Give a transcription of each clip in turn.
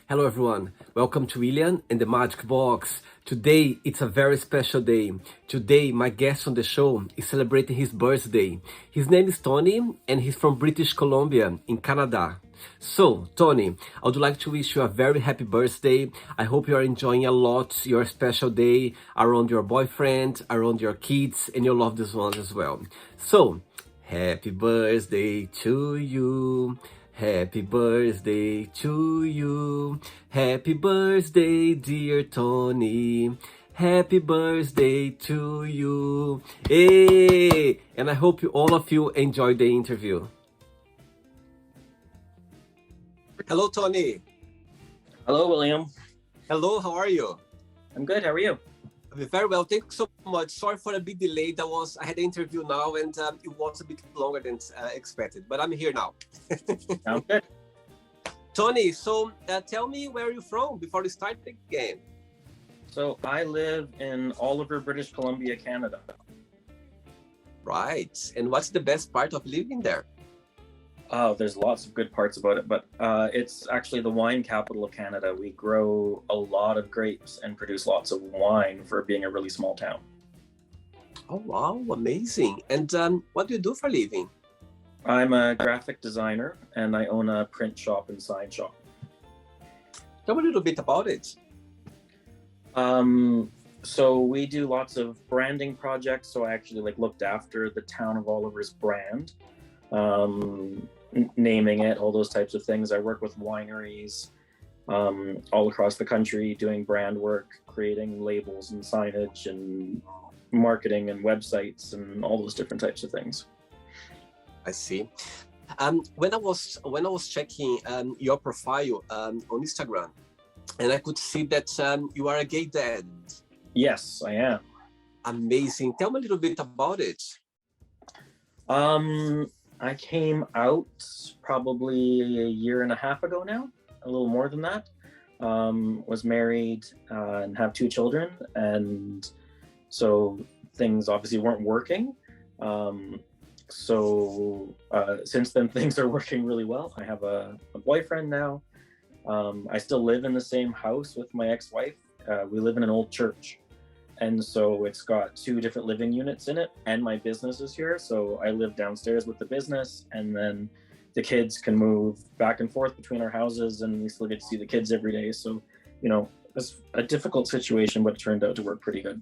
Hello everyone, welcome to William and the Magic Box. Today it's a very special day. Today my guest on the show is celebrating his birthday. His name is Tony and he's from British Columbia in Canada. So Tony, I would like to wish you a very happy birthday. I hope you are enjoying a lot your special day around your boyfriend, around your kids and your loved ones as well. So, happy birthday to you. Happy birthday to you. Happy birthday, dear Tony. Happy birthday to you. Hey! And I hope all of you enjoyed the interview. Hello, Tony. Hello, William. Hello, how are you? I'm good. How are you? Very well, thank you so much. Sorry for a bit delayed. I had an interview now, and it was a bit longer than expected. But I'm here now. Sounds good. Tony, so tell me where you're from before we start the game. So I live in Oliver, British Columbia, Canada. Right. And what's the best part of living there? Oh, there's lots of good parts about it, but it's actually the wine capital of Canada. We grow a lot of grapes and produce lots of wine for being a really small town. Oh, wow, amazing. And what do you do for a living? I'm a graphic designer and I own a print shop and sign shop. Tell me a little bit about it. So we do lots of branding projects. So I actually looked after the town of Oliver's brand. Naming it, all those types of things. I work with wineries all across the country doing brand work, creating labels and signage and marketing and websites and all those different types of things. I see. When I was checking your profile on Instagram, and I could see that you are a gay dad. Yes, I am. Amazing. Tell me a little bit about it. I came out probably a year and a half ago now, a little more than that. Was married and have 2 children, and so things obviously weren't working. Since then things are working really well. I have a boyfriend now. I still live in the same house with my ex-wife. We live in an old church. And so it's got 2 different living units in it, and my business is here. So I live downstairs with the business, and then the kids can move back and forth between our houses, and we still get to see the kids every day. So, it's a difficult situation, but it turned out to work pretty good.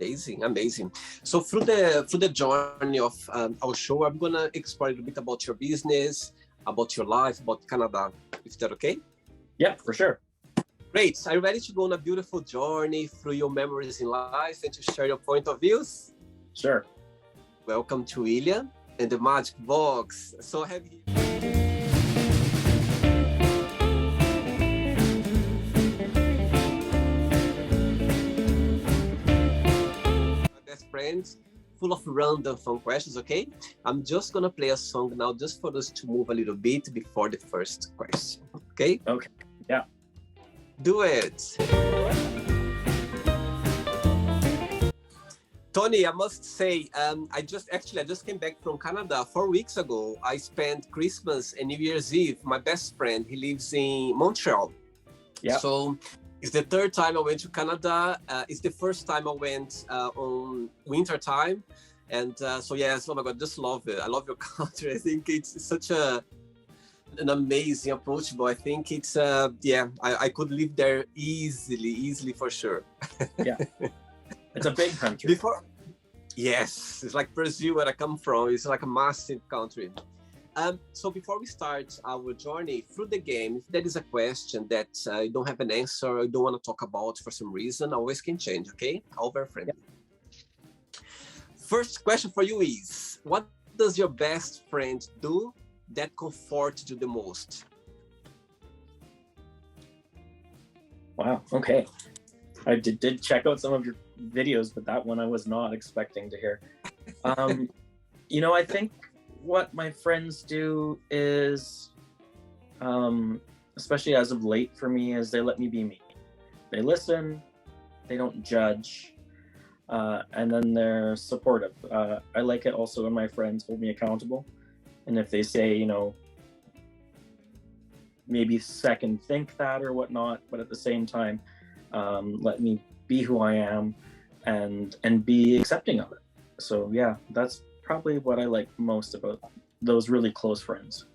Amazing. So through the journey of our show, I'm gonna explore a little bit about your business, about your life, about Canada. Is that okay? Yeah, for sure. Great. Are you ready to go on a beautiful journey through your memories in life and to share your point of views? Sure. Welcome to William and the Magic Box. So have you... My best friends, full of random fun questions, okay? I'm just gonna play a song now just for us to move a little bit before the first question, okay? Okay, yeah. Do it. Tony, I must say, I just came back from Canada 4 weeks ago. I spent Christmas and New Year's Eve. My best friend, he lives in Montreal. Yeah. So it's the 3rd time I went to Canada. It's the first time I went on winter time. And so yes, oh my God, just love it. I love your country. I think it's such an amazing, approachable. I think it's I could live there easily for sure. Yeah, it's a big country. Yes, it's like Brazil, where I come from. It's like a massive country. So before we start our journey through the game, if there is a question that you don't have an answer or you don't want to talk about for some reason, always can change, okay? All very friendly. Yeah. First question for you is, what does your best friend do that comforts you the most? Wow, okay. I did check out some of your videos, but that one I was not expecting to hear. I think what my friends do is, especially as of late for me, is they let me be me. They listen, they don't judge, and then they're supportive. I like it also when my friends hold me accountable. And if they say, maybe second think that or whatnot, but at the same time, let me be who I am and be accepting of it. So yeah, that's probably what I like most about those really close friends.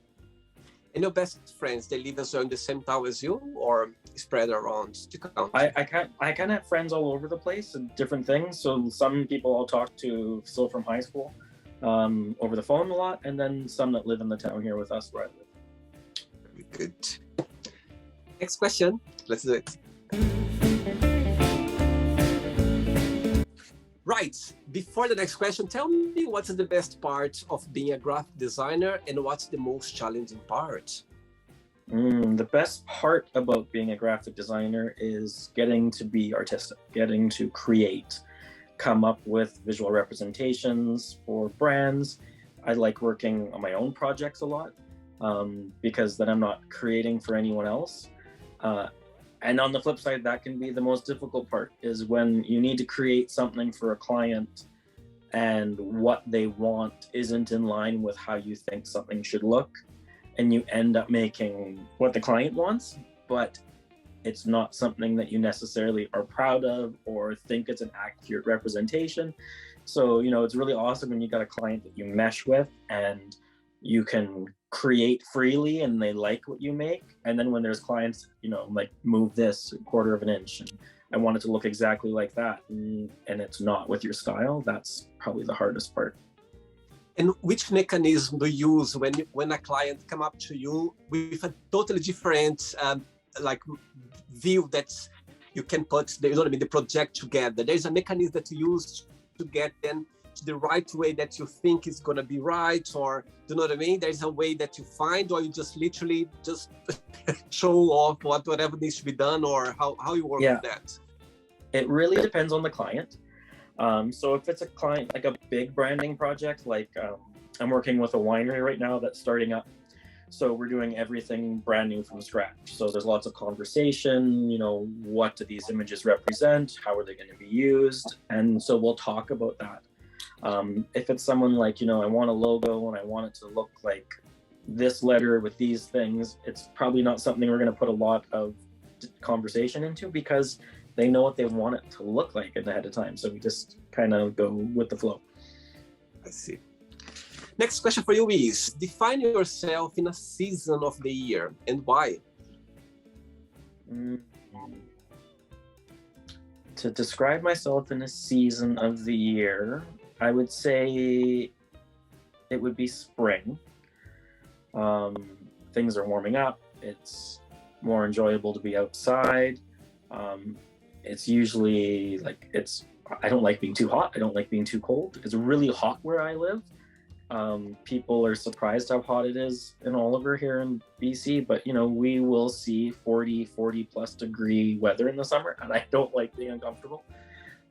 And your best friends, they live as well in the same town as you, or spread around the country? I kind of have friends all over the place and different things. So some people I'll talk to still from high school over the phone a lot, and then some that live in the town here with us where I live. Very good. Next question. Let's do it. Right. Before the next question, tell me what's the best part of being a graphic designer and what's the most challenging part? The best part about being a graphic designer is getting to be artistic, getting to create, come up with visual representations for brands. I like working on my own projects a lot because then I'm not creating for anyone else. And on the flip side, that can be the most difficult part, is when you need to create something for a client and what they want isn't in line with how you think something should look. And you end up making what the client wants, but it's not something that you necessarily are proud of or think it's an accurate representation. So, it's really awesome when you got a client that you mesh with and you can create freely and they like what you make. And then when there's clients, like move this a quarter of an inch and I want it to look exactly like that, and it's not with your style, that's probably the hardest part. And which mechanism do you use when a client come up to you with a totally different view that you can put the project together? There's a mechanism that you use to get them to the right way that you think is going to be right, or do you know what I mean? There's a way that you find, or you just literally just show off whatever needs to be done, or how you work with that? It really depends on the client. So if it's a client, like a big branding project, like I'm working with a winery right now that's starting up. So we're doing everything brand new from scratch. So there's lots of conversation, what do these images represent? How are they going to be used? And so we'll talk about that. If it's someone like, I want a logo and I want it to look like this letter with these things, it's probably not something we're going to put a lot of conversation into because they know what they want it to look like ahead of time. So we just kind of go with the flow. I see. Next question for you is, define yourself in a season of the year and why? To describe myself in a season of the year, I would say it would be spring. Things are warming up. It's more enjoyable to be outside. It's usually I don't like being too hot. I don't like being too cold. It's really hot where I live. People are surprised how hot it is in Oliver here in BC, but we will see 40 plus degree weather in the summer, and I don't like being uncomfortable.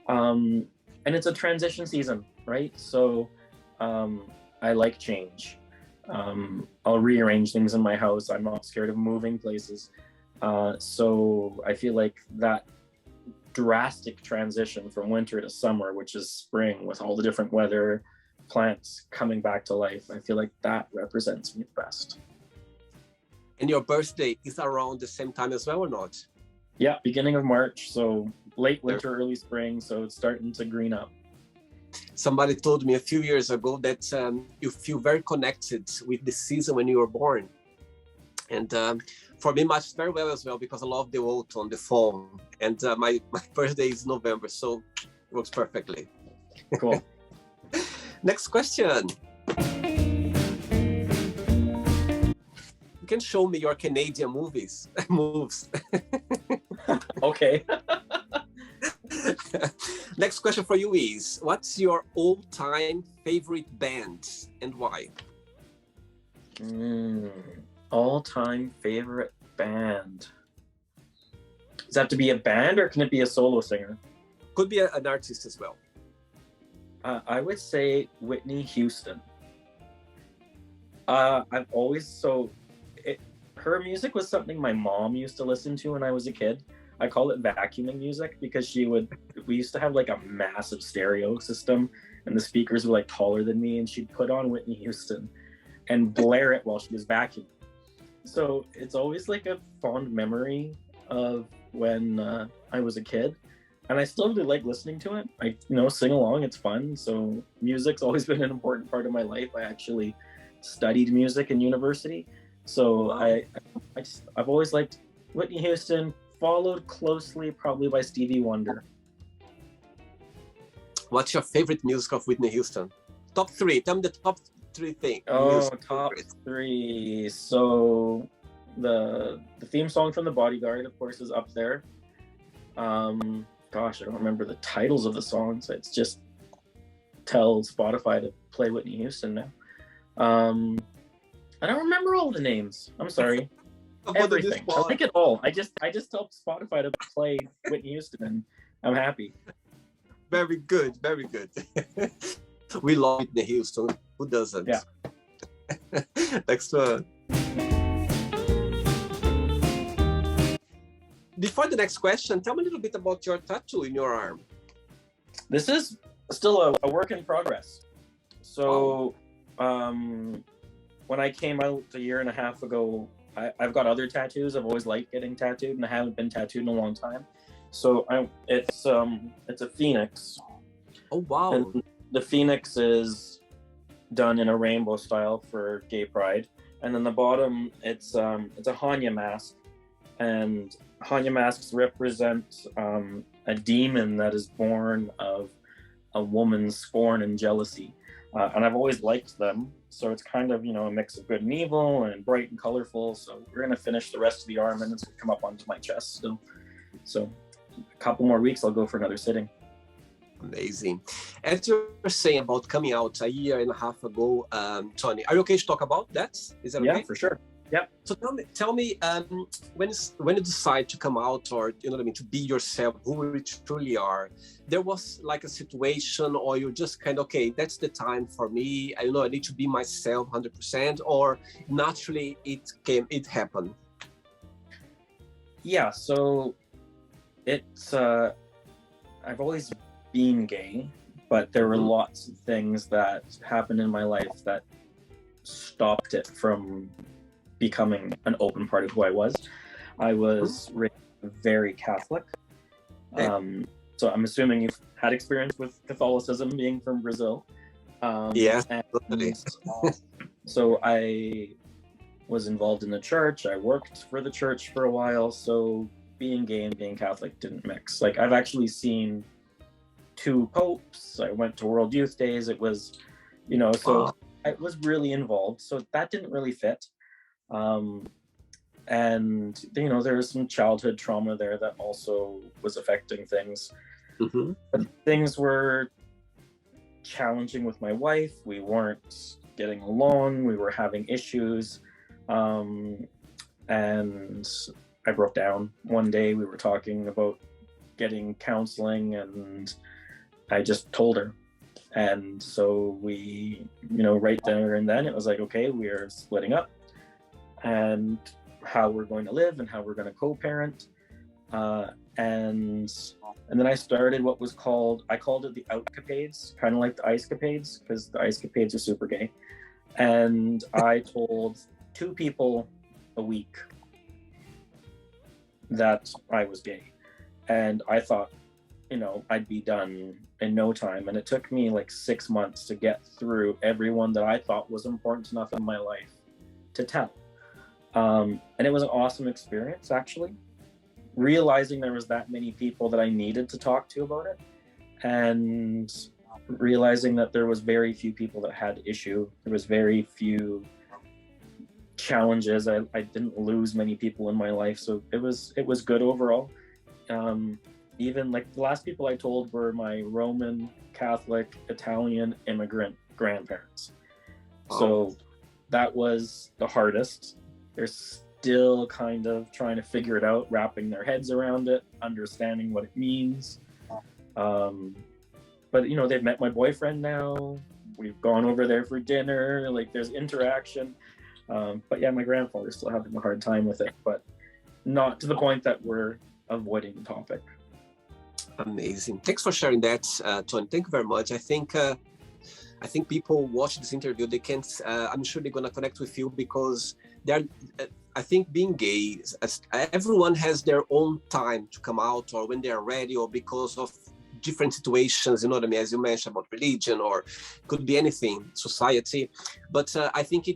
And it's a transition season, right? So I like change. I'll rearrange things in my house. I'm not scared of moving places. So I feel like that drastic transition from winter to summer, which is spring with all the different weather, plants coming back to life, I feel like that represents me the best. And your birthday is around the same time as well or not? Yeah, beginning of March, so late winter, early spring, so it's starting to green up. Somebody told me a few years ago that you feel very connected with the season when you were born. And for me, matches very well as well, because I love the autumn, the fall. And my birthday is November, so it works perfectly. Cool. Next question. You can show me your Canadian moves. Okay. Next question for you is, what's your all-time favorite band and why? All-time favorite band. Does that have to be a band or can it be a solo singer? Could be an artist as well. I would say Whitney Houston. Her music was something my mom used to listen to when I was a kid. I call it vacuuming music because we used to have like a massive stereo system and the speakers were like taller than me, and she'd put on Whitney Houston and blare it while she was vacuuming. So it's always like a fond memory of when I was a kid, and I still really like listening to it. I sing along; it's fun. So music's always been an important part of my life. I actually studied music in university, so Wow. I've always liked Whitney Houston, followed closely probably by Stevie Wonder. What's your favorite music of Whitney Houston? Top three. Tell me the top three thing. Oh, Music top favorite. three. So the theme song from The Bodyguard, of course, is up there. Gosh, I don't remember the titles of the songs. It's just tell Spotify to play Whitney Houston now. I don't remember all the names. I'm sorry. Everything. I like it all. I just tell Spotify to play Whitney Houston, and I'm happy. Very good, very good. We love Whitney Houston. Who doesn't? Yeah. Next one. Before the next question, tell me a little bit about your tattoo in your arm. This is still a work in progress. So, when I came out a year and a half ago, I've got other tattoos. I've always liked getting tattooed, and I haven't been tattooed in a long time. So it's a phoenix. Oh wow! And the phoenix is done in a rainbow style for Gay Pride, and then the bottom it's a Hanya mask, and Hanya masks represent a demon that is born of a woman's scorn and jealousy, and I've always liked them. So it's kind of a mix of good and evil and bright and colorful. So we're gonna finish the rest of the arm, and it's gonna come up onto my chest still. So a couple more weeks, I'll go for another sitting. Amazing. As you were saying about coming out a year and a half ago, Tony, are you okay to talk about that? Is that okay? Yeah, for sure. Yep. So tell me, when you decide to come out, or to be yourself, who you truly are, there was like a situation, or you're just kind of, okay, that's the time for me. I need to be myself 100%, or naturally it happened. Yeah. So it's I've always been gay, but there were lots of things that happened in my life that stopped it from becoming an open part of who I was. I was raised very Catholic. So I'm assuming you've had experience with Catholicism, being from Brazil. Yes. So I was involved in the church. I worked for the church for a while. So being gay and being Catholic didn't mix. Like, I've actually seen 2 popes. I went to World Youth Days. It was, so I was really involved. So that didn't really fit. And there was some childhood trauma there that also was affecting things. But things were challenging with my wife. We weren't getting along. We were having issues. And I broke down one day. We were talking about getting counseling, and I just told her. And so we, right there and then it was like, okay, we are splitting up, and how we're going to live and how we're going to co-parent. And then I started what was I called it the Outcapades, kind of like the Icecapades, because the Icecapades are super gay. And I told 2 people a week that I was gay. And I thought, I'd be done in no time. And it took me like 6 months to get through everyone that I thought was important enough in my life to tell. And it was an awesome experience, actually, realizing there was that many people that I needed to talk to about it, and realizing that there was very few people that had issue. There was very few challenges. I didn't lose many people in my life, so it was good overall. Even like the last people I told were my Roman Catholic Italian immigrant grandparents. So that was the hardest. They're still kind of trying to figure it out, wrapping their heads around it, understanding what it means. But they've met my boyfriend now. We've gone over there for dinner. Like, there's interaction. But yeah, my grandfather's still having a hard time with it, but not to the point that we're avoiding the topic. Amazing. Thanks for sharing that, Tony. Thank you very much. I think people watch this interview. They can. I'm sure they're gonna connect with you, because I think being gay, everyone has their own time to come out, or when they are ready, or because of different situations, you know what I mean, as you mentioned about religion, or could be anything, society. But I think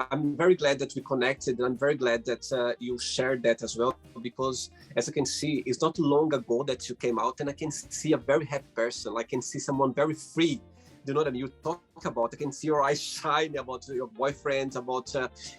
I'm very glad that we connected, and I'm very glad that you shared that as well, because as I can see, it's not long ago that you came out, and I can see a very happy person. I can see someone very free. You know what I mean? You talk about, I can see your eyes shine about your boyfriend, about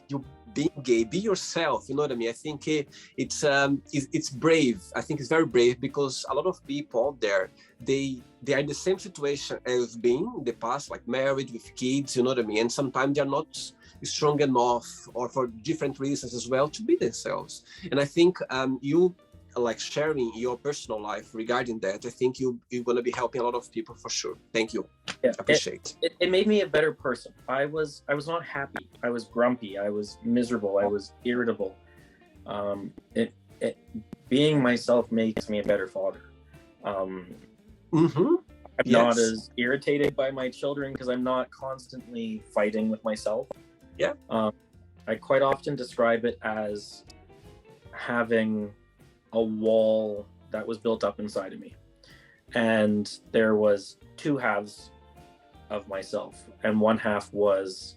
you being gay. Be yourself. You know what I mean? I think it's brave. I think it's very brave, because a lot of people out there, they are in the same situation as being in the past, like married with kids. You know what I mean? And sometimes they're not strong enough, or for different reasons as well, to be themselves. And I think you like sharing your personal life regarding that, I think you're going to be helping a lot of people for sure. Thank you. Yeah, Appreciate it made me a better person. I was not happy. I was grumpy. I was miserable. I was irritable. Being myself makes me a better father. I'm not as irritated by my children, because I'm not constantly fighting with myself. Yeah. I quite often describe it as having a wall that was built up inside of me, and there was two halves of myself, and one half was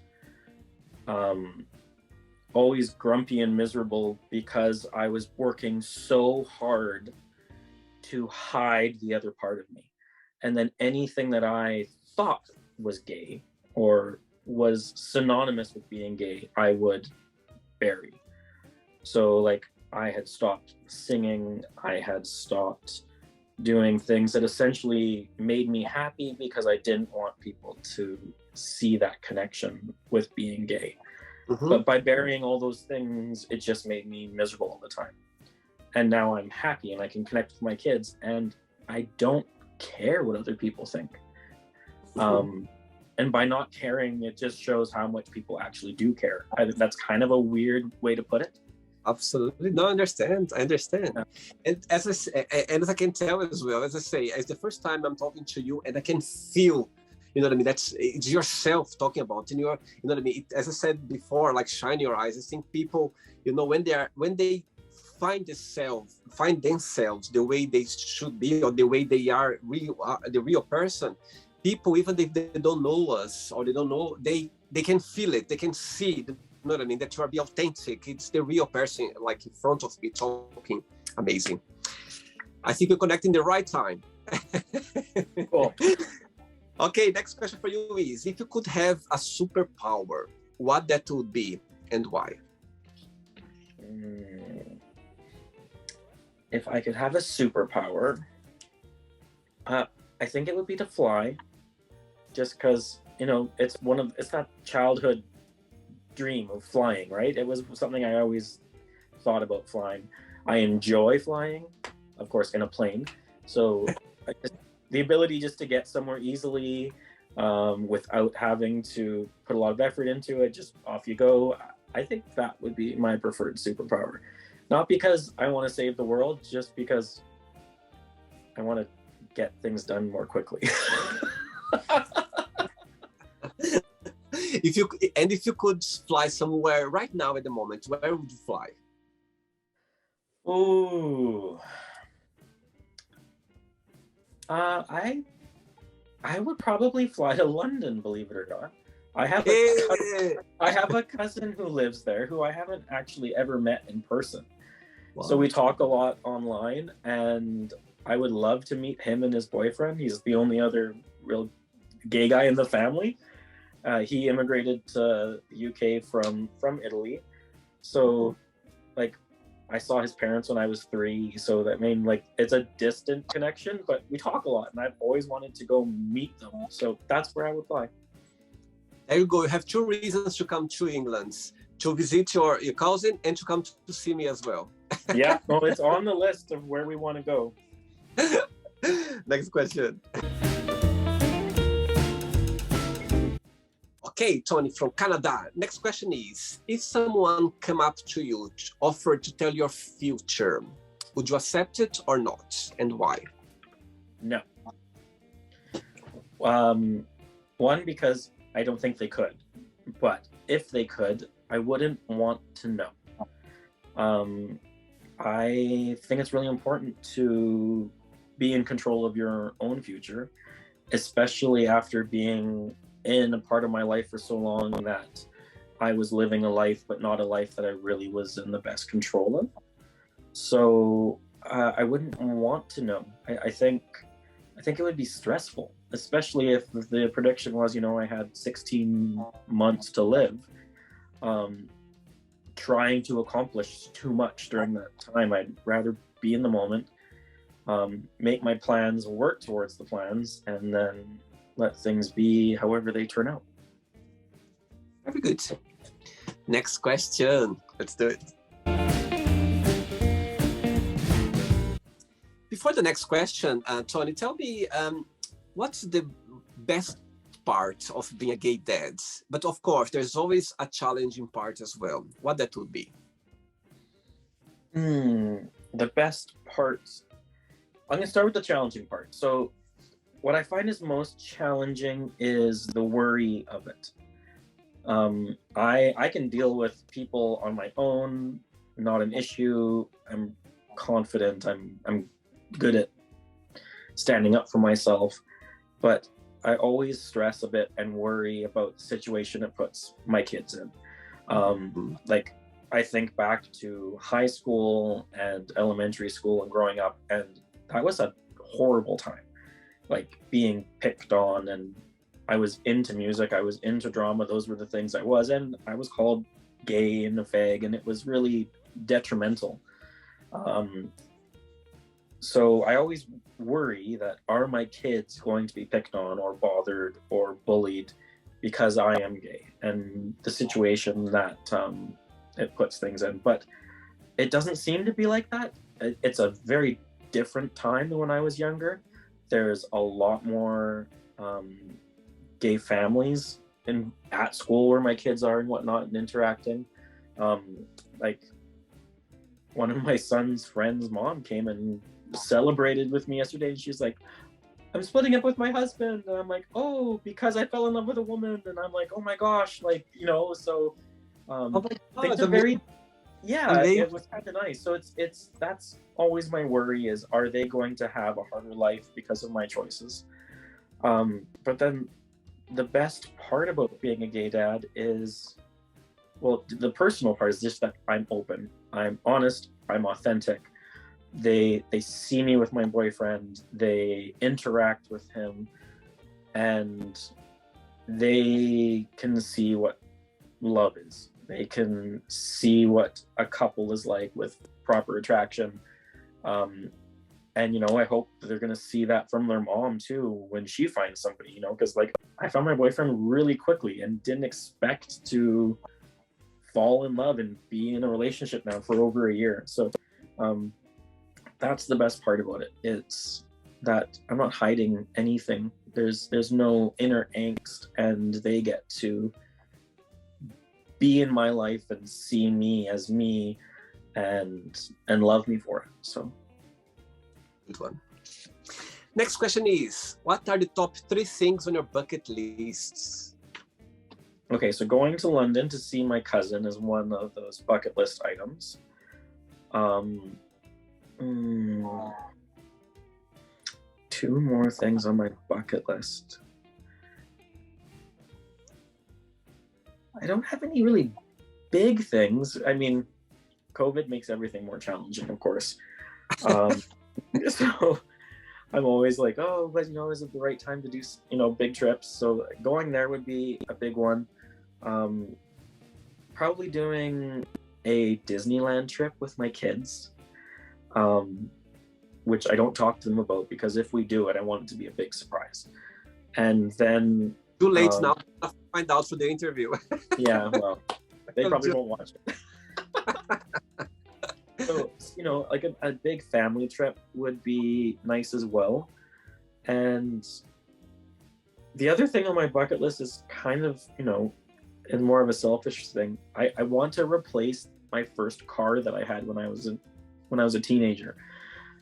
always grumpy and miserable because I was working so hard to hide the other part of me, and then anything that I thought was gay or was synonymous with being gay, I would bury. So like, I had stopped singing, I had stopped doing things that essentially made me happy, because I didn't want people to see that connection with being gay. But by burying all those things, it just made me miserable all the time. And now I'm happy, and I can connect with my kids, and I don't care what other people think. And by not caring, it just shows how much people actually do care. That's kind of a weird way to put it. Absolutely. No, I understand. Yeah. And as I can tell as well, as I say, it's the first time I'm talking to you, and I can feel, you know what I mean, it's yourself talking about, and you know what I mean, as I said before, like, shine your eyes. I think people, you know, when they find themselves the way they should be, or the way they are the real person, people, even if they don't know us, or they don't know, they can feel it, they can see, you know what I mean, that you are being authentic. It's the real person, like, in front of me talking. Amazing. I think we're connecting the right time. Cool. Okay, next question for you is, if you could have a superpower, what that would be and why? If I could have a superpower, I think it would be to fly, just because, you know, it's that childhood dream of flying, right? It was something I always thought about flying. I enjoy flying, of course, in a plane. So the ability just to get somewhere easily, without having to put a lot of effort into it, just off you go. I think that would be my preferred superpower. Not because I want to save the world, just because I want to get things done more quickly. If you could fly somewhere right now at the moment, where would you fly? Ooh. I would probably fly to London, believe it or not. I have a cousin who lives there, who I haven't actually ever met in person. Wow. So we talk a lot online, and I would love to meet him and his boyfriend. He's the only other real gay guy in the family. He immigrated to the UK from Italy. So, like, I saw his parents when I was 3. So that means, like, it's a distant connection, but we talk a lot, and I've always wanted to go meet them. So that's where I would fly. There you go. You have 2 reasons to come to England: to visit your cousin, and to come to see me as well. Yeah, well, it's on the list of where we want to go. Next question. Okay, Tony from Canada. Next question is, if someone come up to you, offer to tell your future, would you accept it or not, and why? No. One, because I don't think they could. But if they could, I wouldn't want to know. Um, I think it's really important to be in control of your own future, especially after being in a part of my life for so long that I was living a life, but not a life that I really was in the best control of. So I wouldn't want to know. I think it would be stressful, especially if the prediction was, I had 16 months to live. Um, Trying to accomplish too much during that time. I'd rather be in the moment, make my plans, work towards the plans, and then let things be however they turn out. Very good. Next question. Let's do it. Before the next question, Tony, tell me, what's the best part of being a gay dad? But of course, there's always a challenging part as well. What that would be? The best parts. I'm going to start with the challenging part. So, what I find is most challenging is the worry of it. I can deal with people on my own, not an issue. I'm confident. I'm good at standing up for myself, but I always stress a bit and worry about the situation it puts my kids in. Like, I think back to high school and elementary school and growing up, and that was a horrible time. Like, being picked on, and I was into music, I was into drama, those were the things I was, and I was called gay and a fag, and it was really detrimental. So I always worry that, are my kids going to be picked on or bothered or bullied because I am gay, and the situation that it puts things in. But it doesn't seem to be like that. It's a very different time than when I was younger. There's a lot more gay families at school where my kids are and whatnot, and interacting. Like, one of my son's friends' mom came and celebrated with me yesterday, and she's like, I'm splitting up with my husband, and I'm like, oh, because I fell in love with a woman, and I'm like, oh my gosh, like, so things are very, it was kind of nice. So it's that's always my worry, is, are they going to have a harder life because of my choices? But then the best part about being a gay dad is, well, the personal part is just that I'm open, I'm honest, I'm authentic. They see me with my boyfriend, they interact with him, and they can see what love is. They can see what a couple is like with proper attraction. And I hope they're gonna see that from their mom too when she finds somebody, because, like, I found my boyfriend really quickly and didn't expect to fall in love and be in a relationship now for over a year. So that's the best part about it. It's that I'm not hiding anything. There's no inner angst, and they get to be in my life and see me as me, and love me for it. So, good one. Next question is, what are the top 3 things on your bucket lists? Okay, so going to London to see my cousin is one of those bucket list items. 2 more things on my bucket list. I don't have any really big things. I mean, COVID makes everything more challenging, of course. So I'm always like, oh, but is it the right time to do, big trips? So going there would be a big one. Probably doing a Disneyland trip with my kids, which I don't talk to them about, because if we do it, I want it to be a big surprise. And then too late now to find out for the interview. Yeah, well, they probably won't watch it. So, like a big family trip would be nice as well. And the other thing on my bucket list is kind of, and more of a selfish thing. I want to replace my first car that I had when I was a teenager.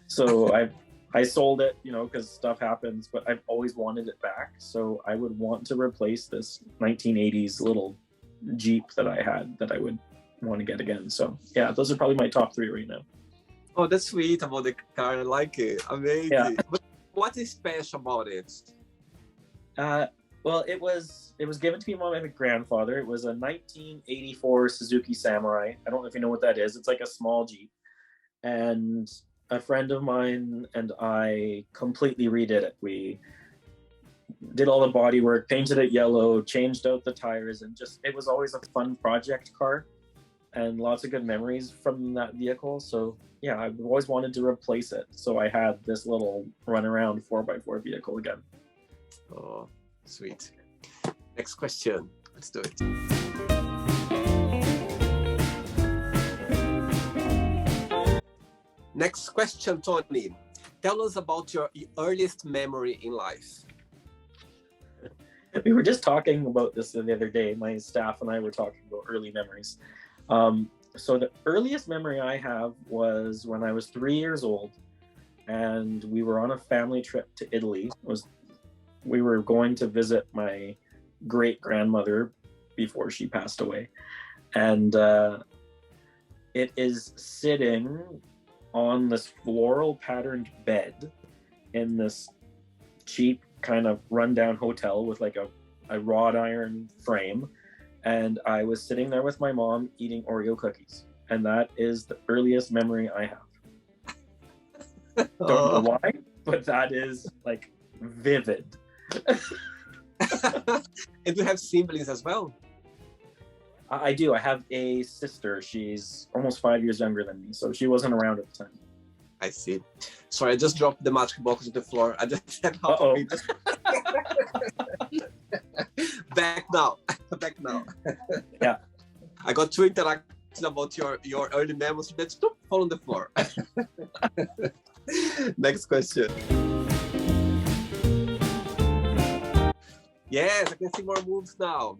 So I sold it, because stuff happens, but I've always wanted it back. So I would want to replace this 1980s little Jeep that I had, that I would want to get again. So yeah, those are probably my top three right now. Oh, that's sweet about the car. I like it. Amazing. Yeah. But what is special about it? Well, it was given to me by my grandfather. It was a 1984 Suzuki Samurai. I don't know if you know what that is. It's like a small Jeep. And a friend of mine and I completely redid it. We did all the body work, painted it yellow, changed out the tires, and just, it was always a fun project car and lots of good memories from that vehicle. So yeah, I've always wanted to replace it. So I had this little run around 4x4 vehicle again. Oh, sweet. Next question. Let's do it. Next question, Tony. Tell us about your earliest memory in life. We were just talking about this the other day. My staff and I were talking about early memories. So the earliest memory I have was when I was 3 years old, and we were on a family trip to Italy. We were going to visit my great grandmother before she passed away, and it is sitting on this floral patterned bed in this cheap kind of rundown hotel with like a wrought iron frame. And I was sitting there with my mom eating Oreo cookies. And that is the earliest memory I have. Don't know why, but that is like vivid. And you have siblings as well? I do. I have a sister. She's almost 5 years younger than me. So she wasn't around at the time. I see. Sorry, I just dropped the magic box on the floor. I just said half Uh-oh. of it. Back now. Back now. Yeah. I got two interactions about your early memories. Let's fall on the floor. Next question. Yes, I can see more moves now.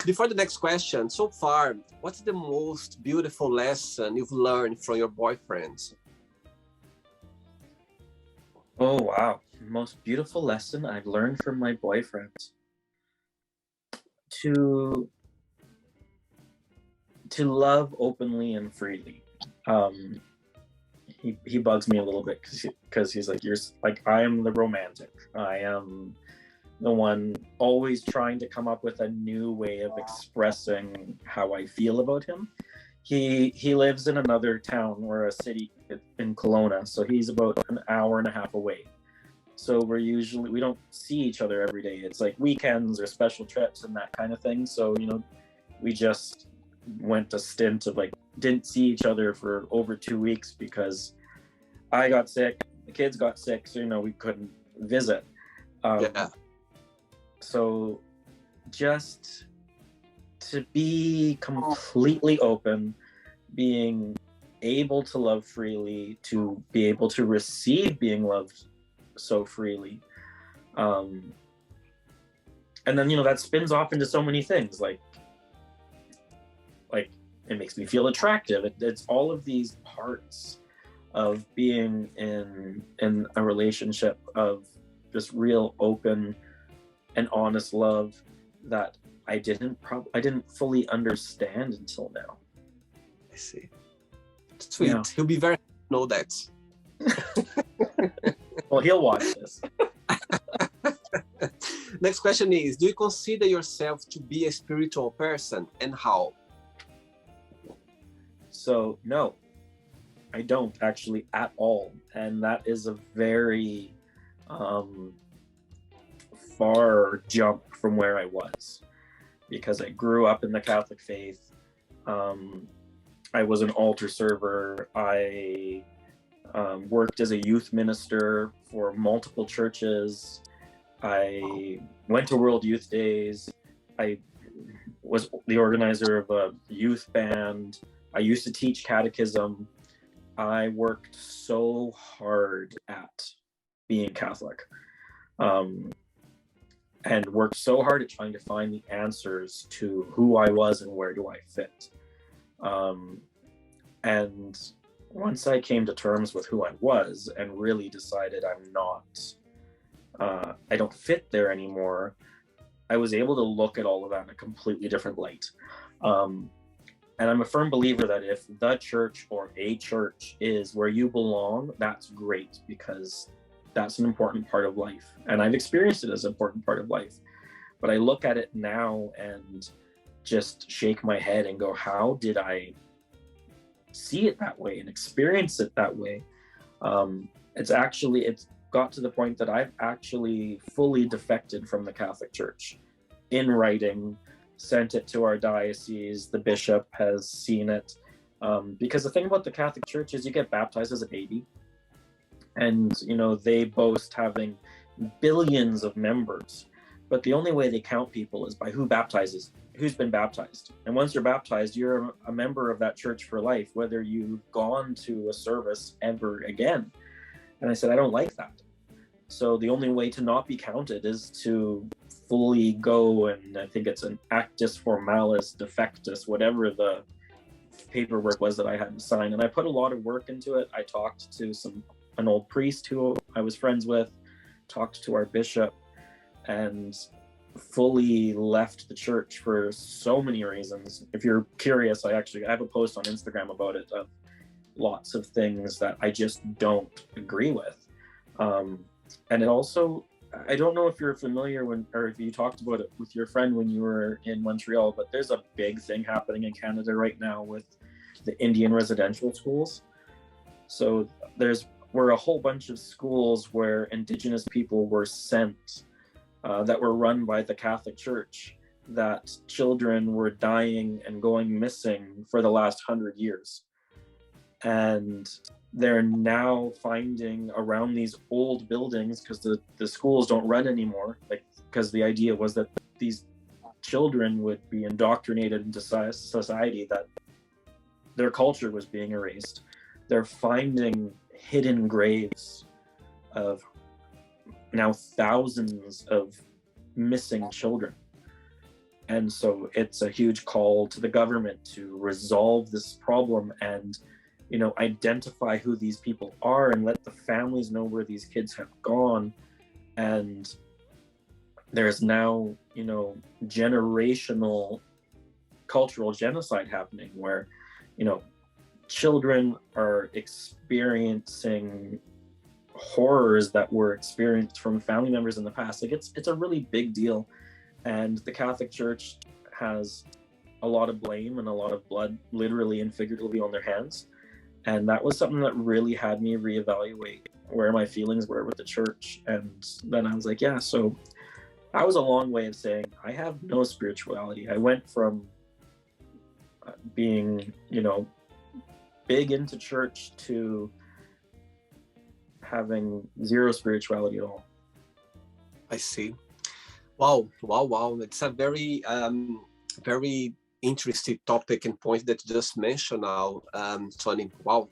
Before the next question, so far, what's the most beautiful lesson you've learned from your boyfriends? Oh, wow. Most beautiful lesson I've learned from my boyfriend. To love openly and freely. He bugs me a little bit because he's like, I am the romantic. I am the one always trying to come up with a new way of expressing how I feel about him. He lives in another town or a city in Kelowna, so he's about an hour and a half away. So we don't see each other every day. It's like weekends or special trips and that kind of thing. So, we just went a stint of didn't see each other for over 2 weeks because I got sick, the kids got sick, so, we couldn't visit. Yeah. So just to be completely open, being able to love freely, to be able to receive being loved so freely. And then, that spins off into so many things, like it makes me feel attractive. It's all of these parts of being in a relationship of just real open and honest love that I didn't fully understand until now. I see. Sweet. Yeah. He'll be very happy to know that. Well, he'll watch this. Next question is, do you consider yourself to be a spiritual person, and how? So, no, I don't actually at all. And that is a very far jump from where I was, because I grew up in the Catholic faith. I was an altar server. I worked as a youth minister for multiple churches. I went to World Youth Days. I was the organizer of a youth band. I used to teach catechism. I worked so hard at being Catholic, and worked so hard at trying to find the answers to who I was and where do I fit. And once I came to terms with who I was and really decided I don't fit there anymore, I was able to look at all of that in a completely different light. Um, and I'm a firm believer that if the church or a church is where you belong, that's great, because that's an important part of life. And I've experienced it as an important part of life. But I look at it now and just shake my head and go, how did I see it that way and experience it that way? It's got to the point that I've actually fully defected from the Catholic Church in writing, sent it to our diocese. The bishop has seen it. Because the thing about the Catholic Church is you get baptized as a baby, and they boast having billions of members, but the only way they count people is by who's been baptized. And once you're baptized, you're a member of that church for life, whether you've gone to a service ever again. And I said, I don't like that. So the only way to not be counted is to fully go, and I think it's an actus formalis defectus, whatever the paperwork was that I had to sign. And I put a lot of work into it. I talked to an old priest who I was friends with, talked to our bishop, and fully left the church for so many reasons. If you're curious, I have a post on Instagram about it, of lots of things that I just don't agree with. And it also, I don't know if you're familiar or if you talked about it with your friend when you were in Montreal, but there's a big thing happening in Canada right now with the Indian residential schools. So were a whole bunch of schools where Indigenous people were sent, that were run by the Catholic Church, that children were dying and going missing for the last 100 years. And they're now finding around these old buildings, because the schools don't run anymore, because the idea was that these children would be indoctrinated into society, that their culture was being erased. They're finding hidden graves of now thousands of missing children. And so it's a huge call to the government to resolve this problem and identify who these people are and let the families know where these kids have gone. And there's now generational cultural genocide happening, where children are experiencing horrors that were experienced from family members in the past. It's a really big deal, and the Catholic Church has a lot of blame and a lot of blood, literally and figuratively, on their hands. And that was something that really had me reevaluate where my feelings were with the church. And then I was like, yeah, so that was a long way of saying I have no spirituality. I went from being, big into church to having zero spirituality at all. I see. Wow. It's a very, very interesting topic and point that you just mentioned now, Tony. Wow.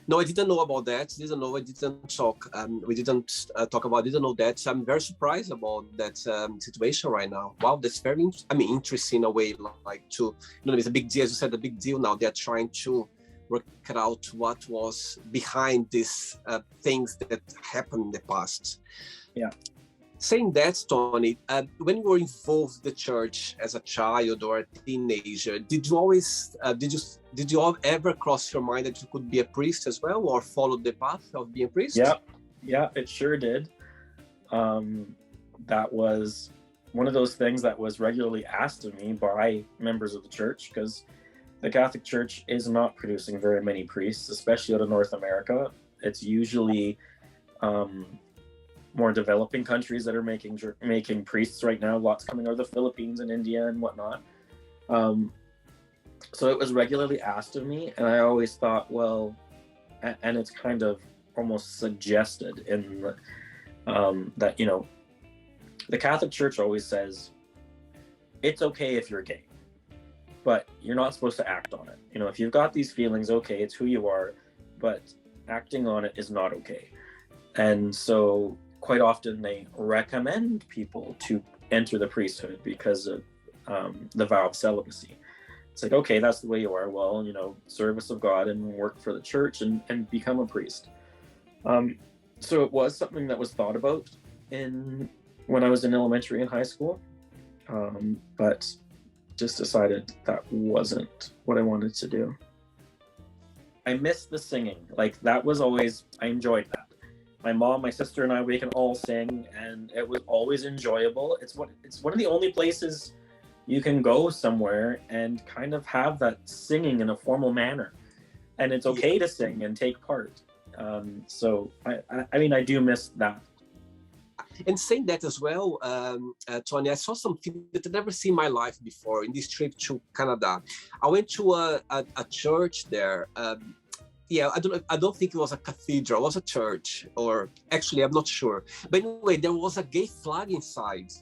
No, I didn't know about that. We didn't talk about, didn't know that. So I'm very surprised about that situation right now. Wow, that's very, interesting in a way, it's a big deal. As you said, a big deal now. They're trying to work out what was behind these things that happened in the past. Yeah. Saying that, Tony, when you were involved in the church as a child or a teenager, did you ever cross your mind that you could be a priest as well, or follow the path of being a priest? Yeah, it sure did. That was one of those things that was regularly asked of me by members of the church, because the Catholic Church is not producing very many priests, especially out of North America. It's usually more developing countries that are making priests right now. Lots coming out of the Philippines and India and whatnot. So it was regularly asked of me, and I always thought, well, and it's kind of almost suggested in that the Catholic Church always says it's okay if you're gay, but you're not supposed to act on it. If you've got these feelings, okay, it's who you are, but acting on it is not okay. And so quite often they recommend people to enter the priesthood because of the vow of celibacy. It's like, okay, that's the way you are. Well, service of God and work for the church and become a priest. So it was something that was thought about when I was in elementary and high school. But just decided that wasn't what I wanted to do. I missed the singing. Like, that was always, I enjoyed that. My mom, my sister, and I, we can all sing, and it was always enjoyable. It's one of the only places you can go somewhere and kind of have that singing in a formal manner, and it's okay to sing and take part. So I mean, I do miss that. And saying that as well, Tony, I saw something that I'd never seen in my life before in this trip to Canada. I went to a church there. Yeah, I don't think it was a cathedral. It was a church, or actually, I'm not sure. But anyway, there was a gay flag inside.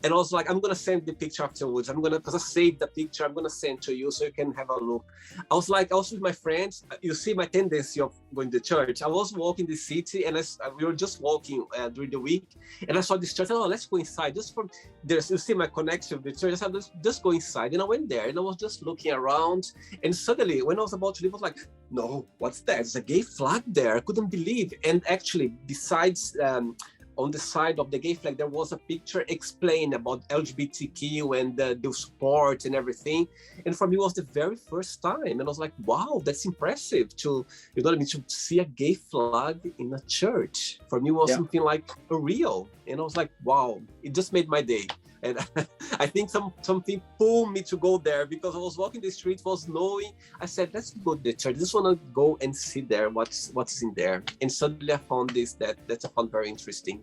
And I was like, I'm going to send the picture afterwards. Because I saved the picture, I'm going to send to you so you can have a look. I was with my friends. You see my tendency of going to church. I was walking the city, and we were just walking during the week. And I saw this church. Oh, let's go inside. Just from there, you see my connection with the church. I said, let's just go inside. And I went there, and I was just looking around. And suddenly, when I was about to leave, I was like, no, what's that? There's a gay flag there. I couldn't believe. And actually, besides... on the side of the gay flag, there was a picture explained about LGBTQ and the sport and everything. And for me, it was the very first time. And I was like, wow, that's impressive to see a gay flag in a church. For me, it was something like real. And I was like, wow, it just made my day. And I think something pulled me to go there, because I was walking the street, was snowing. I said, let's go to the church. I just want to go and see there what's in there. And suddenly I found that I found very interesting.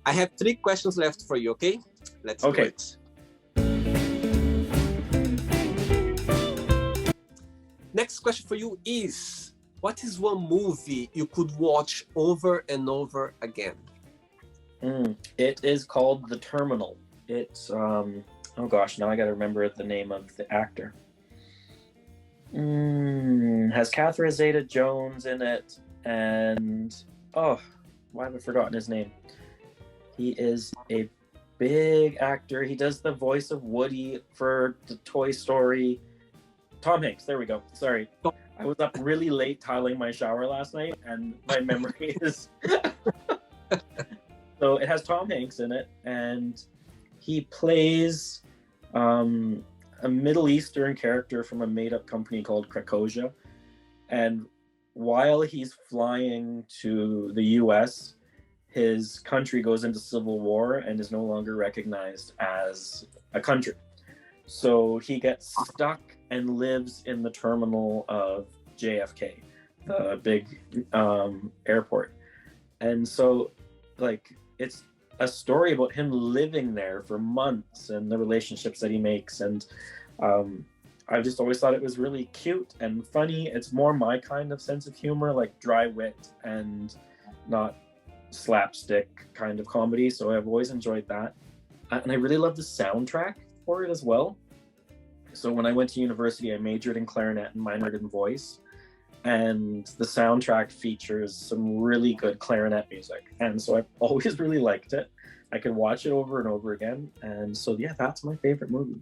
I have 3 questions left for you, okay? Let's do it. Next question for you is, what is one movie you could watch over and over again? It is called The Terminal. It's, oh gosh, now I got to remember the name of the actor. Has Catherine Zeta-Jones in it, and, why have I forgotten his name? He is a big actor. He does the voice of Woody for the Toy Story. Tom Hanks, there we go. Sorry. I was up really late tiling my shower last night, and my memory is... So it has Tom Hanks in it, and he plays a Middle Eastern character from a made-up company called Krakosia. And while he's flying to the US, his country goes into civil war and is no longer recognized as a country. So he gets stuck and lives in the terminal of JFK, the big airport. And so, like, it's a story about him living there for months and the relationships that he makes. And I just always thought it was really cute and funny. It's more my kind of sense of humor, like dry wit and not slapstick kind of comedy. So I've always enjoyed that. And I really love the soundtrack for it as well. So when I went to university, I majored in clarinet and minored in voice. And the soundtrack features some really good clarinet music. And so I've always really liked it. I could watch it over and over again. And so, yeah, that's my favorite movie.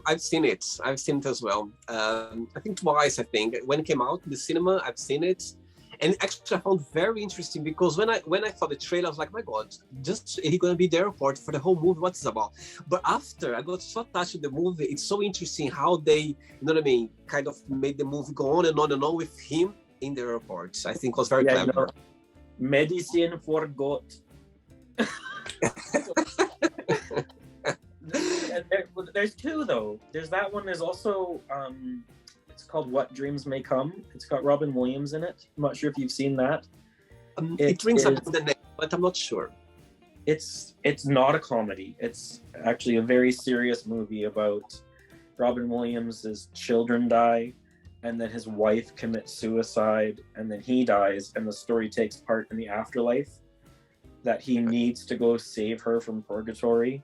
I've seen it. I've seen it as well. I think twice, When it came out in the cinema, I've seen it. And actually, I found very interesting, because when I saw the trailer, I was like, my God, just he gonna be at the airport for the whole movie? What's it about? But after I got so attached to the movie, it's so interesting how they, you know what I mean, kind of made the movie go on and on and on with him in the airport. I think it was very clever. You know, medicine for goat. And there's 2 though. There's that one. There's also it's called What Dreams May Come. It's got Robin Williams in it. I'm not sure if you've seen that. It rings up the name, but I'm not sure. It's not a comedy. It's actually a very serious movie about Robin Williams' children die, and then his wife commits suicide, and then he dies, and the story takes part in the afterlife, that he needs to go save her from purgatory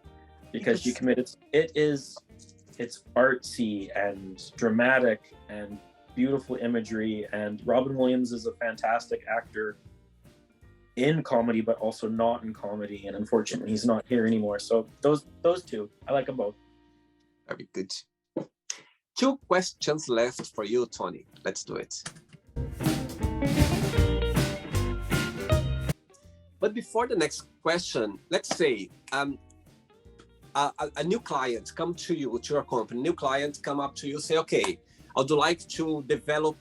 because she committed. It's artsy and dramatic and beautiful imagery, and Robin Williams is a fantastic actor in comedy, but also not in comedy, and unfortunately he's not here anymore. So those 2, I like them both. Very good. 2 questions left for you, Tony. Let's do it. But before the next question, let's say, a new client come to you, to your company, new client come up to you, say, okay, I would like to develop,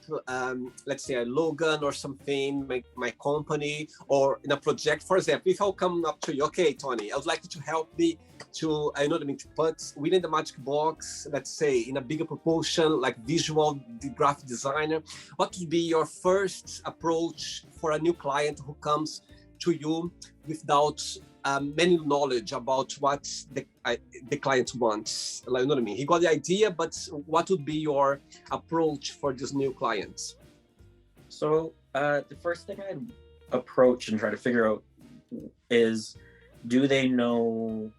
let's say, a slogan or something, my company, or in a project. For example, if I'll come up to you, okay, Tony, I would like you to help me to, I know what I mean, to put within the Magic Box, let's say, in a bigger proportion, like visual, the graphic designer. What would be your first approach for a new client who comes to you without many knowledge about what the client wants? Like, you know what I mean? He got the idea, but what would be your approach for these new clients? So the first thing I'd approach and try to figure out is, do they know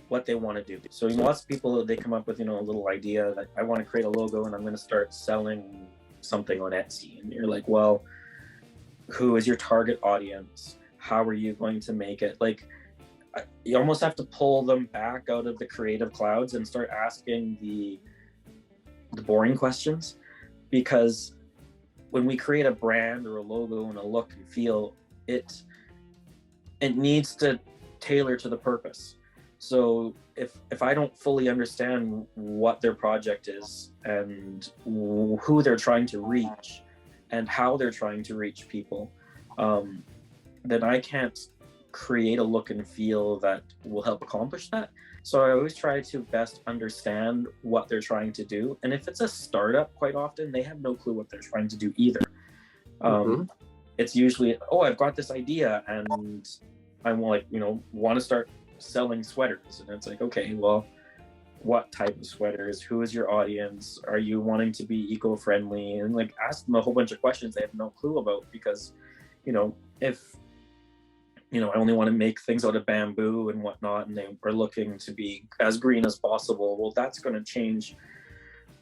what they want to do? So lots of people, they come up with a little idea that I want to create a logo and I'm going to start selling something on Etsy, and you're like, well, who is your target audience? How are you going to make it? Like, you almost have to pull them back out of the creative clouds and start asking the boring questions, because when we create a brand or a logo and a look and feel, it needs to tailor to the purpose. So if I don't fully understand what their project is and who they're trying to reach and how they're trying to reach people, then I can't create a look and feel that will help accomplish that. So I always try to best understand what they're trying to do. And if it's a startup, quite often they have no clue what they're trying to do either. It's usually, oh, I've got this idea and I want to start selling sweaters. And it's like, okay, well, what type of sweaters? Who is your audience? Are you wanting to be eco-friendly? And like, ask them a whole bunch of questions they have no clue about, because if I only want to make things out of bamboo and whatnot, and they are looking to be as green as possible, well, that's going to change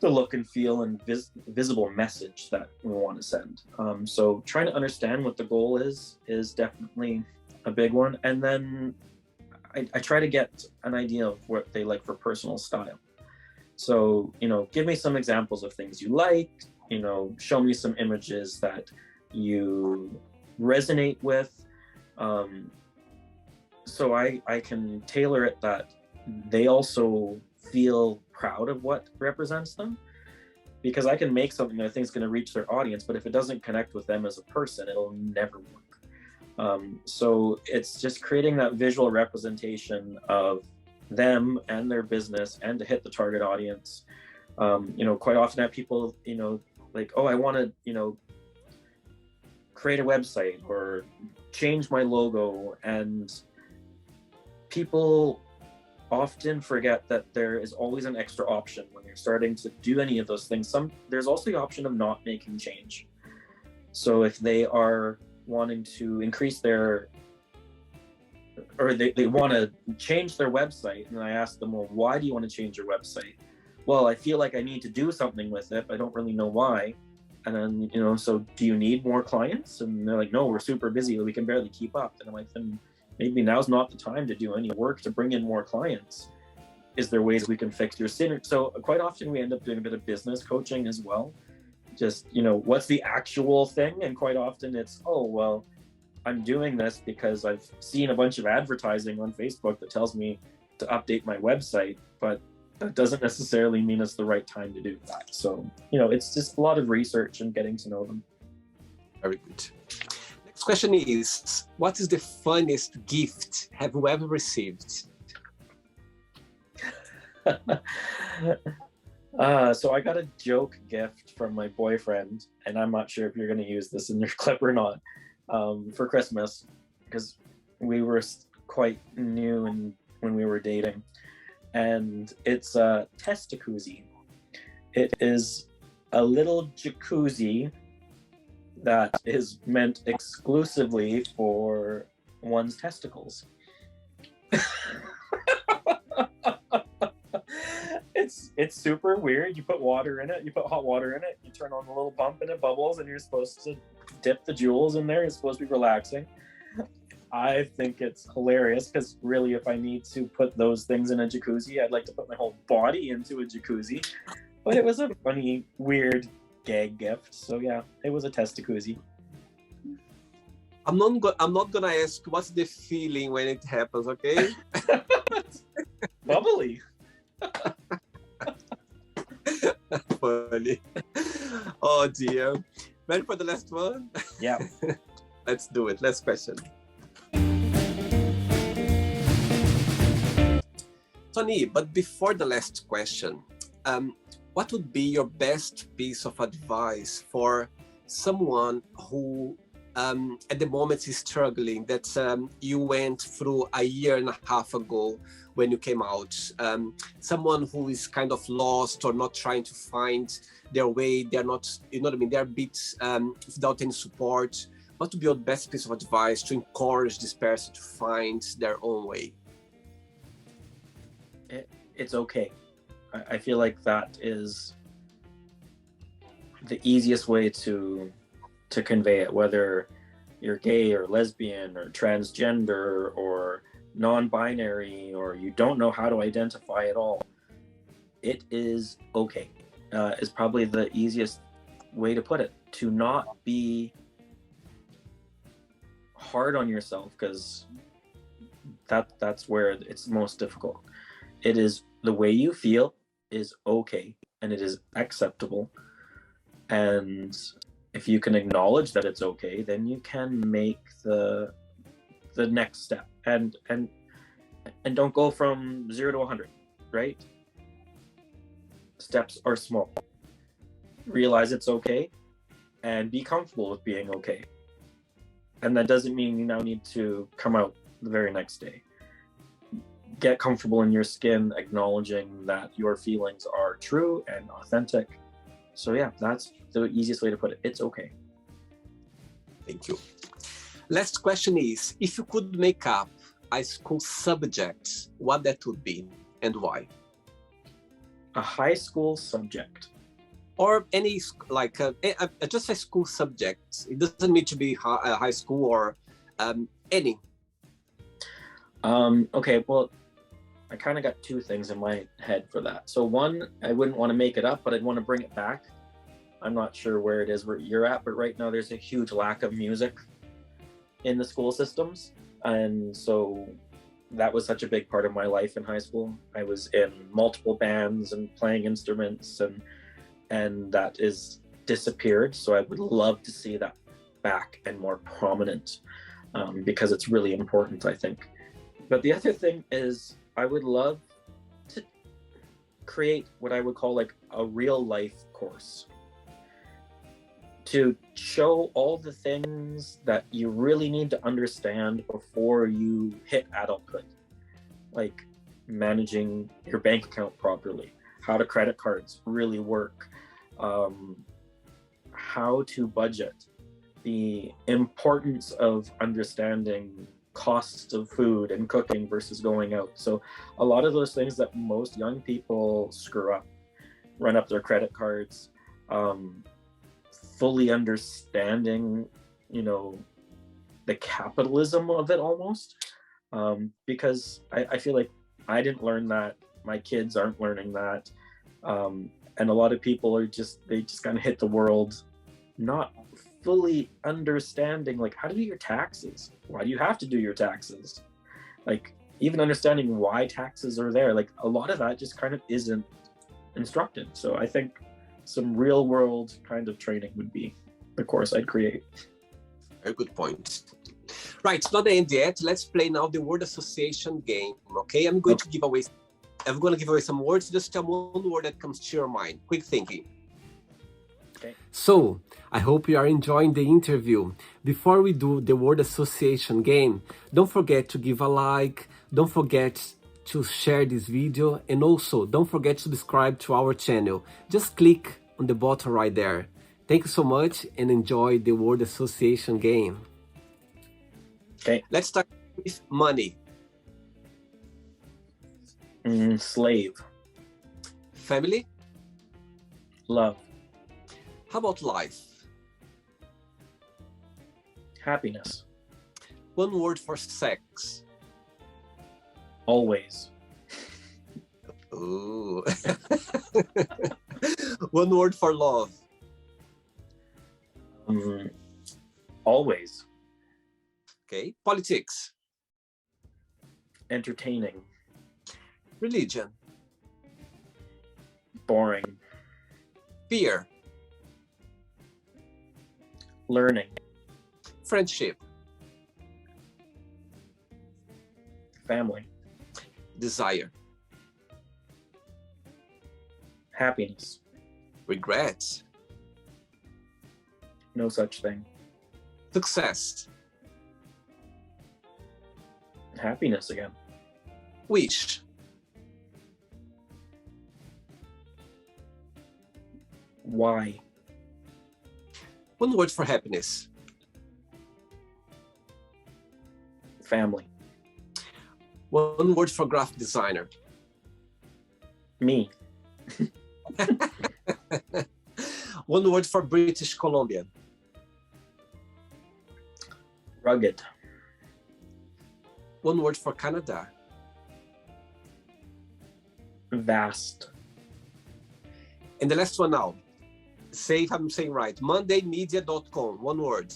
the look and feel and visible message that we want to send. So trying to understand what the goal is definitely a big one. And then I try to get an idea of what they like for personal style. So, give me some examples of things you like, show me some images that you resonate with. So I can tailor it that they also feel proud of what represents them, because I can make something that I think is going to reach their audience, but if it doesn't connect with them as a person, it'll never work. So it's just creating that visual representation of them and their business, and to hit the target audience. Quite often I have people, like, oh, I want to, create a website or change my logo, and people often forget that there is always an extra option when you're starting to do any of those things. There's also the option of not making change. So if they are wanting to increase their, or they want to change their website, and I ask them, well, why do you want to change your website? Well, I feel like I need to do something with it, but I don't really know why. And then, so do you need more clients? And they're like, no, we're super busy. We can barely keep up. And I'm like, then maybe now's not the time to do any work to bring in more clients. Is there ways we can fix your synergy? So quite often we end up doing a bit of business coaching as well. Just, what's the actual thing? And quite often it's, oh, well, I'm doing this because I've seen a bunch of advertising on Facebook that tells me to update my website, but that doesn't necessarily mean it's the right time to do that. So, it's just a lot of research and getting to know them. Very good. Next question is, what is the funniest gift have you ever received? So I got a joke gift from my boyfriend, and I'm not sure if you're going to use this in your clip or not, for Christmas, because we were quite new when we were dating. And it's a testacuzzi. It is a little jacuzzi that is meant exclusively for one's testicles. It's super weird. You put water in it, you put hot water in it, you turn on the little pump and it bubbles, and you're supposed to dip the jewels in there. It's supposed to be relaxing. I think it's hilarious, because really, if I need to put those things in a jacuzzi, I'd like to put my whole body into a jacuzzi. But it was a funny, weird gag gift. So yeah, it was a testacuzzi. I'm not gonna ask what's the feeling when it happens, okay? Bubbly. Funny. Oh dear. Ready for the last one? Yeah. Let's do it. Last question. Tony, but before the last question, what would be your best piece of advice for someone who at the moment is struggling, that you went through a year and a half ago when you came out, someone who is kind of lost or not trying to find their way, they're not, you know what I mean, they're a bit without any support. What would be your best piece of advice to encourage this person to find their own way? It's okay. I feel like that is the easiest way to convey it, whether you're gay or lesbian or transgender or non-binary, or you don't know how to identify at all. It is okay. Is probably the easiest way to put it. To not be hard on yourself, because that's where it's most difficult. It is the way you feel is okay, and it is acceptable. And if you can acknowledge that it's okay, then you can make the next step, and don't go from 0 to 100, right? Steps are small. Realize it's okay and be comfortable with being okay. And that doesn't mean you now need to come out the very next day. Get comfortable in your skin, acknowledging that your feelings are true and authentic. So yeah, that's the easiest way to put it. It's okay. Thank you. Last question is, if you could make up a school subject, what that would be and why? A high school subject. Or any, like, just a school subject. It doesn't need to be high school or any. Okay, well, I kind of got two things in my head for that. So one, I wouldn't want to make it up, but I'd want to bring it back. I'm not sure where it is where you're at, but right now there's a huge lack of music in the school systems. And so that was such a big part of my life in high school. I was in multiple bands and playing instruments, and that is disappeared. So I would love to see that back and more prominent, because it's really important, I think. But the other thing is, I would love to create what I would call like a real life course to show all the things that you really need to understand before you hit adulthood, like managing your bank account properly, how do credit cards really work, how to budget, the importance of understanding costs of food and cooking versus going out. So a lot of those things that most young people screw up, run up their credit cards, fully understanding, you know, the capitalism of it almost, because I feel like I didn't learn that, my kids aren't learning that, and a lot of people are they just kind of hit the world not fully understanding, like, how to do your taxes, why do you have to do your taxes, like even understanding why taxes are there. Like a lot of that just kind of isn't instructed. So I think some real world kind of training would be the course I'd create. Very good point. Right, it's not the end yet. Let's play now the word association game. Okay, I'm going to give away some words. Just tell one word that comes to your mind. Quick thinking. Okay. So, I hope you are enjoying the interview. Before we do the word association game, don't forget to give a like, don't forget to share this video, and also don't forget to subscribe to our channel. Just click on the button right there. Thank you so much and enjoy the word association game. Okay, let's start with money. Slave. Family. Love. How about life? Happiness. One word for sex. Always. Ooh. One word for love. Always. Okay. Politics. Entertaining. Religion. Boring. Fear. Learning. Friendship. Family. Desire. Happiness. Regrets. No such thing. Success. Happiness again. Wish. Why? One word for happiness. Family. One word for graphic designer. Me. One word for British Columbia. Rugged. One word for Canada. Vast. And the last one now. Say if I'm saying right. mondaymedia.com. One word.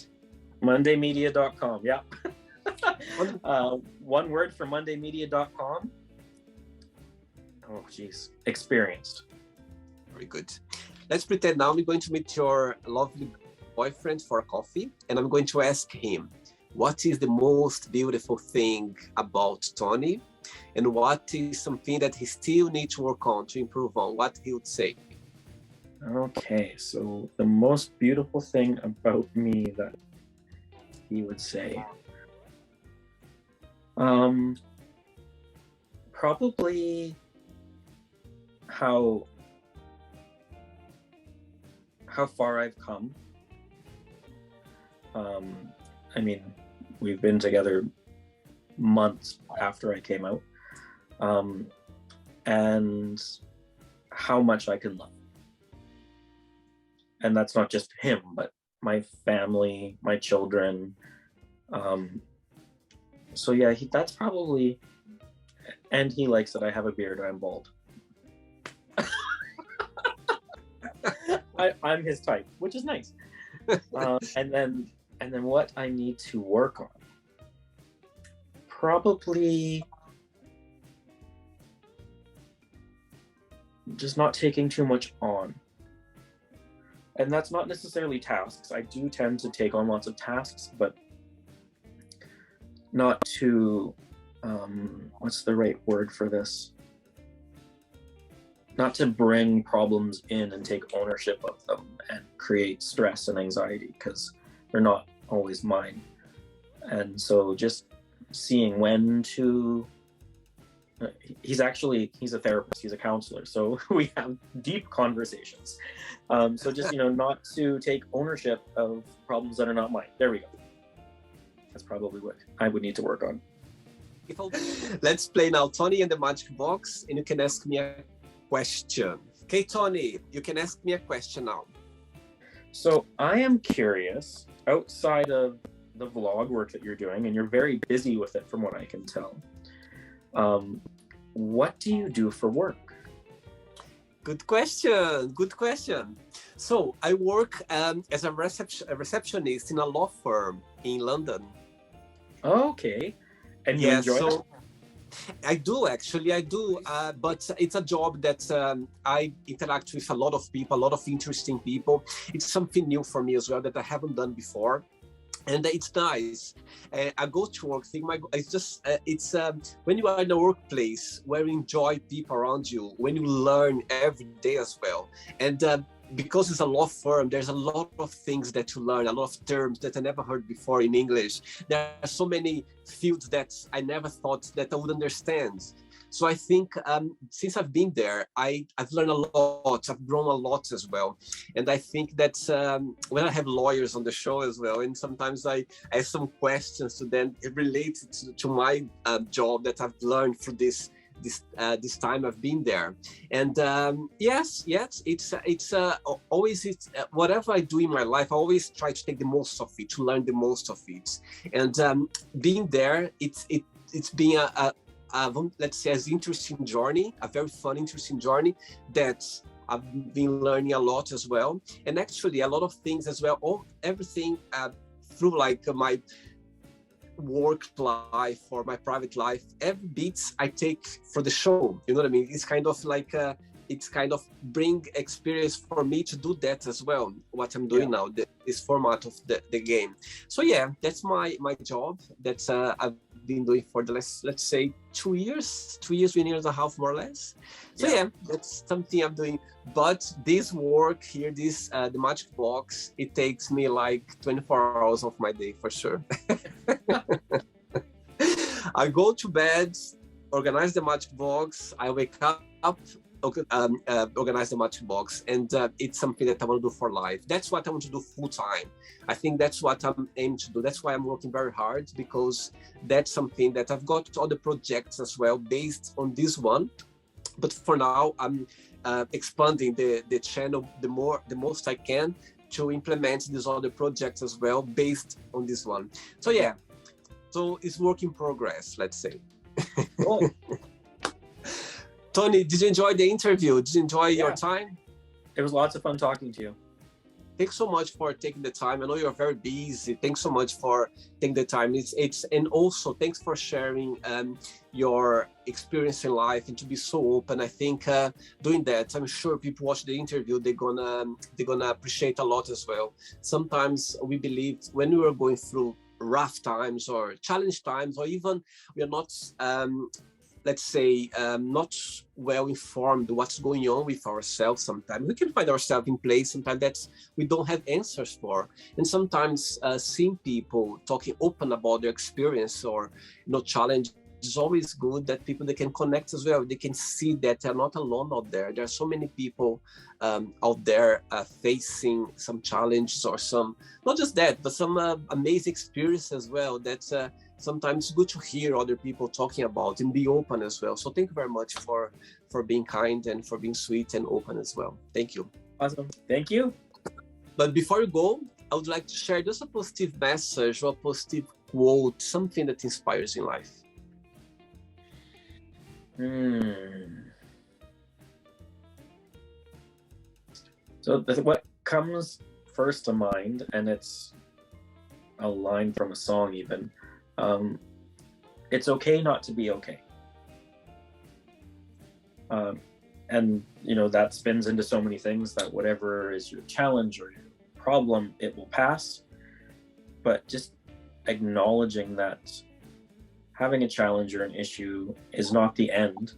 mondaymedia.com. Yeah. One word for mondaymedia.com. Oh, geez. Experienced. Very good. Let's pretend now I'm going to meet your lovely boyfriend for a coffee, and I'm going to ask him, what is the most beautiful thing about Tony, and what is something that he still needs to work on, to improve on? What he would say. Okay, so the most beautiful thing about me that he would say. Probably how far I've come. I mean, we've been together months after I came out, and how much I can love. And that's not just him, but my family, my children. So yeah, that's probably, and he likes that I have a beard, I'm bald. I'm his type, which is nice. And then what I need to work on, probably just not taking too much on. And that's not necessarily tasks. I do tend to take on lots of tasks, but not to, what's the right word for this? Not to bring problems in and take ownership of them and create stress and anxiety, because they're not always mine. And so just seeing when to, he's a therapist, he's a counselor, so we have deep conversations. So just, not to take ownership of problems that are not mine. There we go. That's probably what I would need to work on. Let's play now Tony and the Magic Box, and you can ask me a question. Okay, Tony, you can ask me a question now. So I am curious, outside of the vlog work that you're doing, and you're very busy with it from what I can tell, what do you do for work? Good question. So I work as a receptionist in a law firm in London. Okay. And you enjoy it? I do, but it's a job that I interact with a lot of people, a lot of interesting people. It's something new for me as well that I haven't done before. And it's nice. I go to work, it's when you are in a workplace where you enjoy people around you, when you learn every day as well. And because it's a law firm, there's a lot of things that you learn, a lot of terms that I never heard before in English. There are so many fields that I never thought that I would understand. So I think since I've been there, I've learned a lot, I've grown a lot as well. And I think that when I have lawyers on the show as well, and sometimes I ask some questions to them related to my job that I've learned through this time I've been there. And yes, it's always whatever I do in my life, I always try to take the most of it, to learn the most of it. And being there, it's been a let's say, as interesting journey, a very fun, interesting journey that I've been learning a lot as well. And actually a lot of things as well, everything through like work life or my private life, every bit I take for the show. You know what I mean? It's kind of like it's kind of bring experience for me to do that as well. What I'm doing now, this format of the game. So yeah, that's my job that I've been doing for the last, let's say, 2 years, 1 year and a half, more or less. So yeah, that's something I'm doing. But this work here, this the Magic Box, it takes me like 24 hours of my day for sure. I go to bed, organize the Magic Box, I wake up, organize the Magic Box, and it's something that I want to do for life. That's what I want to do full time. I think that's what I'm aiming to do. That's why I'm working very hard, because that's something that I've got other projects as well based on this one. But for now, I'm expanding the channel the most I can to implement these other projects as well based on this one. So yeah, so it's work in progress, let's say. Cool. Tony, did you enjoy the interview? Did you enjoy your time? It was lots of fun talking to you. Thanks so much for taking the time. I know you're very busy. Thanks so much for taking the time. And also thanks for sharing your experience in life and to be so open. I think doing that, I'm sure people watch the interview, they're gonna appreciate a lot as well. Sometimes we believe when we are going through rough times or challenge times, or even we are not let's say, not well informed what's going on with ourselves. Sometimes we can find ourselves in place sometimes that we don't have answers for. And sometimes seeing people talking open about their experience or challenge is always good, that people, they can connect as well. They can see that they're not alone out there. There are so many people out there facing some challenges or some, not just that, but some amazing experience as well, that sometimes it's good to hear other people talking about and be open as well. So thank you very much for being kind and for being sweet and open as well. Thank you. Awesome. Thank you. But before you go, I would like to share just a positive message or a positive quote, something that inspires in life. So what comes first to mind, and it's a line from a song even, it's okay not to be okay. And that spins into so many things, that whatever is your challenge or your problem, it will pass. But just acknowledging that having a challenge or an issue is not the end,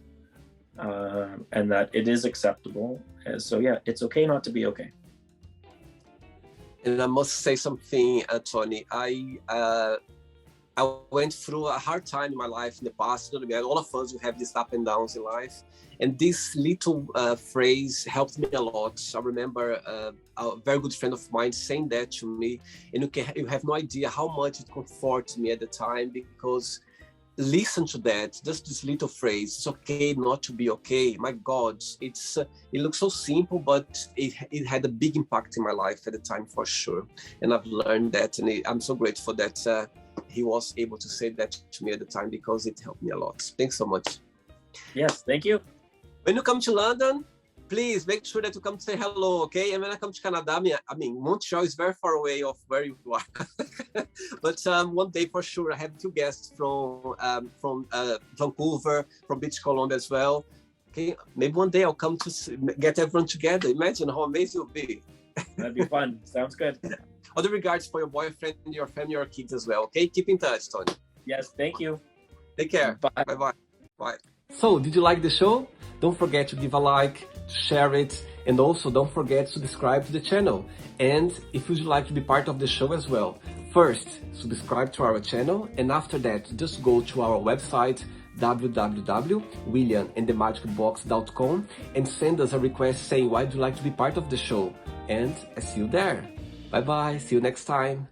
and that it is acceptable. And so yeah, it's okay not to be okay. And I must say something, Tony. I went through a hard time in my life in the past. All of us will have these up and downs in life. And this little phrase helped me a lot. I remember a very good friend of mine saying that to me. And you have no idea how much it comforted me at the time, because listen to that, just this little phrase, it's okay not to be okay. My God, it looks so simple, but it had a big impact in my life at the time for sure. And I've learned that, and I'm so grateful that he was able to say that to me at the time, because it helped me a lot. Thanks so much. Yes, thank you. When you come to London, please make sure that you come to say hello, okay? And when I come to Canada, I mean Montreal is very far away of where you are. But one day for sure, I have 2 guests from Vancouver, from British Colombia as well. Okay, maybe one day I'll come to get everyone together. Imagine how amazing it would be. That'd be fun. Sounds good. Other regards for your boyfriend, your family, your kids as well. Okay, keep in touch, Tony. Yes, thank you. Take care. Bye. Bye-bye. Bye. So, did you like the show? Don't forget to give a like, to share it, and also don't forget to subscribe to the channel. And if you'd like to be part of the show as well, first, subscribe to our channel, and after that, just go to our website, www.williamandthemagicbox.com, and send us a request saying why you'd like to be part of the show. And I see you there. Bye bye, see you next time.